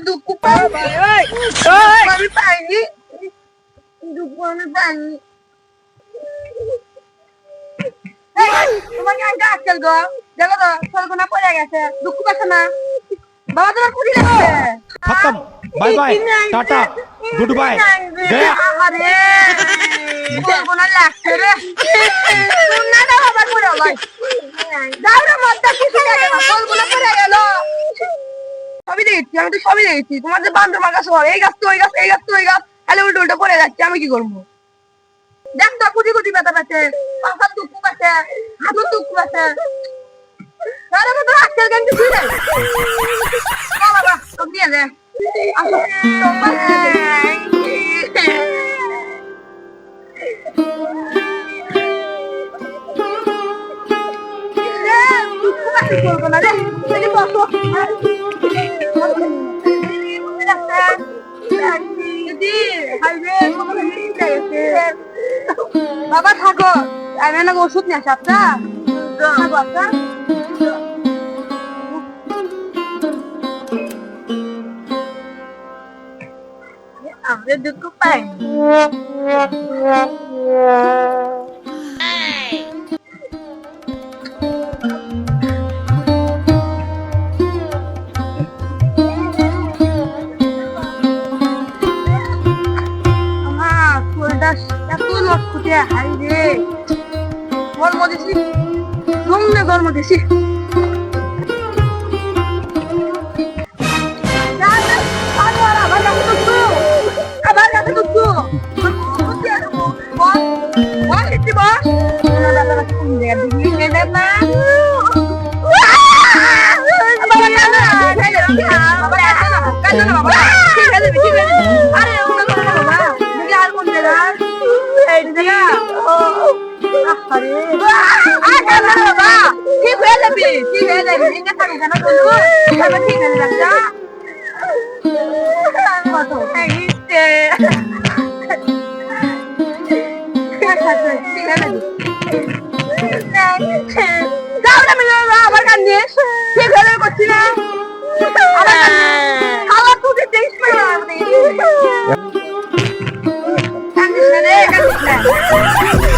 দুঃখ আমি পাইনি দুঃখ আমি পাইনি তোমাকে আজকে আজকাল গো দেখো তো সলকোনা পড়ে গেছে দুঃখ পাচ্ছে না বাবা তোমার খুঁড়ি লাগছে खत्म bye bye tata goodbye गया আরে সলকোনা লাগছে রে না না বাবা পড়ে ভাই যাও রে মতটা কিছু লাগে না সলকোনা পড়ে গেল সবই দেখছি আমি তো সবই দেখছি তোমার যে বান্ধব গাছ হয় এই গাছ তো ওই গাছ এই গাছ তো ওই গাছ তাহলে উল্টো উল্টো পড়ে যাচ্ছে আমি কি করবো দেখ তো কুটি কুটি ব্যথা পাচ্ছে পাখার দুঃখ পাচ্ছে হাতুর দুঃখ পাচ্ছে তাহলে তো আজকাল গান কিছু নেই বাবা সব দিয়ে দে দুঃখ পাচ্ছে করবো না রে বসো বাবা থাকো আমি না ওষুধ নিয়ে আসি আপনার আমরা দুঃখ পাই হাই রে গরম দিছি দমনে গরম দিছি আবার কাছে দুঃখ ঠিক হয়ে যাবি ঠিক থাকবি কেন বলবো ঠিক হয়ে যাচ্ছে কত আবার কান্দিস ঠিক হয়ে করছি না আবার তুই দেখিস কান্দিস না রে কান্দিস না